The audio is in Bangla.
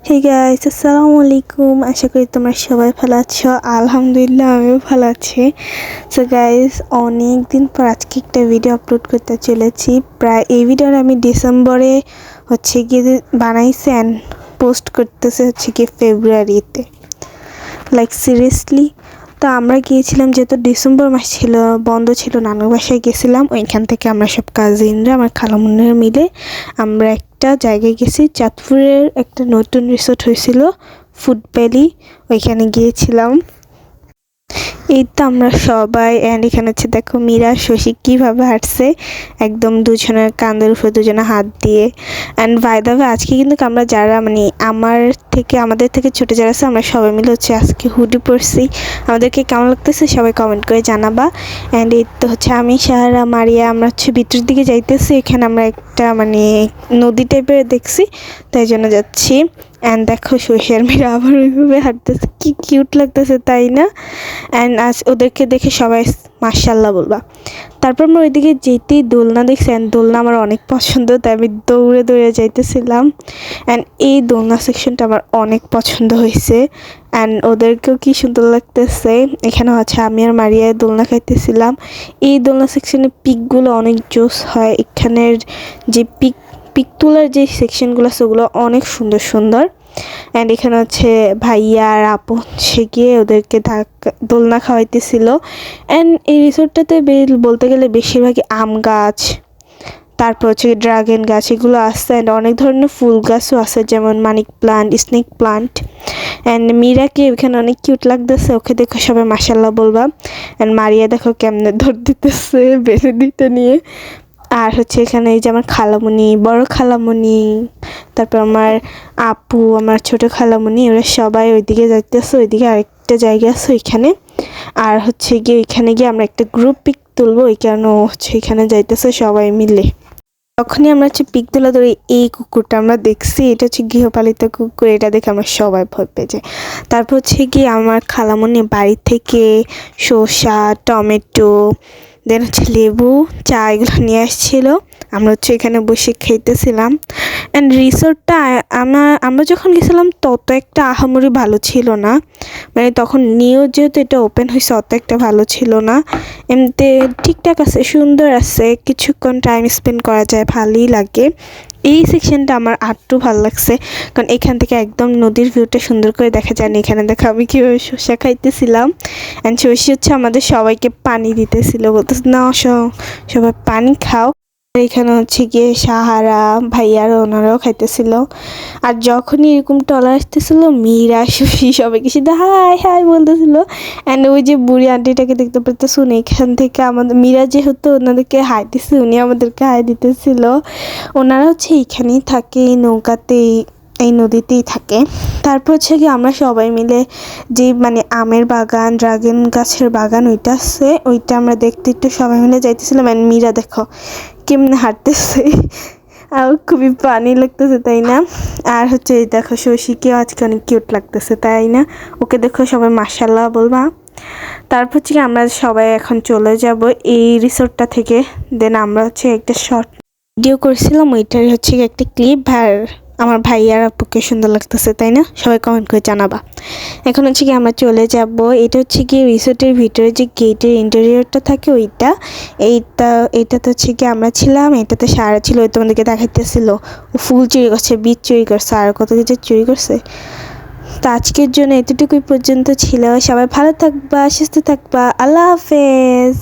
হে গাইস, আসসালামু আলাইকুম। আশা করি তোমরা সবাই ভালো আছো। আলহামদুলিল্লাহ আমিও ভালো আছি। সো গাইস, অনেক দিন পর আজকে একটা ভিডিও আপলোড করতে চলেছি। প্রায় এই ভিডিওটা আমি ডিসেম্বরে গিয়ে বানাইছি অ্যান্ড পোস্ট করতেছে গিয়ে ফেব্রুয়ারিতে। Like seriously. তো আমরা গিয়েছিলাম, যেহেতু ডিসেম্বর মাস ছিল, বন্ধ ছিল, নানুর বাসায় গেছিলাম। ওইখান থেকে আমরা সব কাজিনরা, আমার খালামুন্নারা মিলে আমরা একটা জায়গায় গেছি। চাঁদপুরের একটা নতুন রিসোর্ট হয়েছিল, ফুড ভ্যালি, ওইখানে গিয়েছিলাম। এই তো আমরা সবাই, অ্যান্ড এখানে দেখো মীরা শশী কীভাবে হাঁটছে, একদম দুজনের কাঁধের উপরে দুজনে হাত দিয়ে। অ্যান্ড বাই দ্য ওয়ে, আজকে কিন্তু আমরা যারা আমাদের থেকে ছোটো যারা আছে, আমরা সবাই মিলে আজকে হুডি পরছি। আমাদেরকে কেমন লাগতেছে সবাই কমেন্ট করে জানাবা। অ্যান্ড এই তো আমি, সাহারা, মারিয়া, আমরা ভিতরের দিকে যাইতেছি। এখানে আমরা একটা নদী টাইপের দেখছি, তাই জন্য যাচ্ছি। অ্যান্ড দেখো শশী আর মীরা আবার ওইভাবে হাঁটতেছে, কি কিউট লাগতেছে তাই না? অ্যান্ড আজ ওদেরকে দেখে সবাই মাশাআল্লাহ বলবা। তারপর আমরা ওইদিকে যেতেই দোলনা দেখছি, অ্যান্ড দোলনা আমার অনেক পছন্দ, তাই আমি দৌড়ে দৌড়ে যাইতেছিলাম। অ্যান্ড এই দোলনা সেকশনটা আমার অনেক পছন্দ হয়েছে, অ্যান্ড ওদেরকেও কি সুন্দর লাগতেছে। এখানে আমি আর মারিয়া দোলনা খাইতেছিলাম। এই দোলনা সেকশনের পিকগুলো অনেক জোস হয়। এখানের যে পিক তোলার যে সেকশনগুলো আছে ওগুলো অনেক সুন্দর সুন্দর। অ্যান্ড এখানে ভাইয়া আর আপু গিয়ে ওদেরকে দোলনা খাওয়াইতেছিল। অ্যান্ড এই রিসোর্টটাতে বলতে গেলে বেশিরভাগই আম গাছ, তারপর ড্রাগন গাছ, এগুলো আছে। অ্যান্ড অনেক ধরনের ফুল গাছও আছে, যেমন money plant, snake plant. And মীরাকে এখানে অনেক কিউট লাগতেছে, ওকে দেখো সবাই মাশাআল্লাহ বলবা। অ্যান্ড মারিয়া দেখো কেমনে ধর দিতেছে বেঁধে দিতে নিয়ে। আর এখানে এই যে আমার খালামণি, বড় খালামণি, তারপর আমার আপু, আমার ছোট খালামণি, ওরা সবাই ওইদিকে যাইতেছে। ওইদিকে আরেকটা জায়গা আছে ওইখানে। আর ওইখানে গিয়ে আমরা একটা গ্রুপ পিক তুলবো, ওই কারণে এখানে যাইতেছে সবাই মিলে। তখনই আমরা পিক তোলা ধরে এই কুকুরটা আমরা দেখছি, এটা গৃহপালিত কুকুর, এটা দেখে আমরা সবাই ভয় পেয়ে যাই। তারপর গিয়ে আমার খালামণি বাড়ি থেকে শসা, টমেটো, দেন লেবু, চা, এগুলো নিয়ে আসছিলো। আমরা এখানে বসে খেতেছিলাম। অ্যান্ড রিসোর্টটা আমরা যখন গেছিলাম তত একটা আহামরি ভালো ছিল না, তখন যেহেতু এটা ওপেন হয়েছে, অত একটা ভালো ছিল না। এমনিতে ঠিকঠাক আছে, সুন্দর আছে, কিছুক্ষণ টাইম স্পেন্ড করা যায়, ভালোই লাগে। এই সেকশনটা আমার আরটু ভালো লাগছে, কারণ এখান থেকে একদম নদীর ভিউটা সুন্দর করে দেখা যায় না। এখানে দেখো আমি কীভাবে শসা খাইতেছিলাম, অ্যান্ড শসী আমাদের সবাইকে পানি দিতেছিল, বলতেছে না সবাই পানি খাও। এখানে গিয়ে সাহারা, ভাইয়ারা, ওনারাও খাইতেছিল। আর যখনই এরকম টলার আসতেছিল, মীরা, শশী সবাইকে শুধু হাই হাই বলতেছিল। অ্যান্ড ওই যে বুড়ি আন্টিটাকে দেখতে পারতেছে, উনি এখান থেকে আমাদের মীরা যেহেতু ওনাদেরকে হাই দিচ্ছে, উনি আমাদেরকে হাই দিতেছিল। ওনারা এইখানেই থাকে, এই নৌকাতেই, এই নদীতেই থাকে। তারপর কি আমরা সবাই মিলে যে আমের বাগান, ড্রাগন গাছের বাগান ওইটা আছে, ওইটা আমরা দেখতে একটু সবাই মিলে যাইতেছিলাম। অ্যান্ড মীরা দেখো কেমনে হাঁটতেছে, আর খুবই পানি লাগতেছে তাই না? আর দেখো শশীকেও আজকে অনেক কিউট লাগতেছে তাই না? ওকে দেখো সবাই মাশাআল্লাহ বলবা। তারপর আমরা সবাই এখন চলে যাব এই রিসোর্টটা থেকে। দেন আমরা একটা শর্ট ভিডিও করছিলাম, ওইটার একটা ক্লিপ। আমার ভাই আর আপুকে সুন্দর লাগতেছে তাই না? সবাই কমেন্ট করে জানাবা। এখন আমরা চলে যাব। এটা রিসোর্টের ভিতরে যে গেটের ইন্টেরিয়রটা থাকে ওইটা। এইটাতে আমরা ছিলাম, এটাতে সারা ছিল, ওই তোমাদেরকে দেখাইতেছিল। ফুল চুরি করছে, বীজ চুরি করছে, আর কত কিছু চুরি করছে। তো আজকের জন্য এতটুকুই পর্যন্ত ছিল। সবাই ভালো থাকবা, সুস্থ থাকবা, আল্লাহ হাফেজ।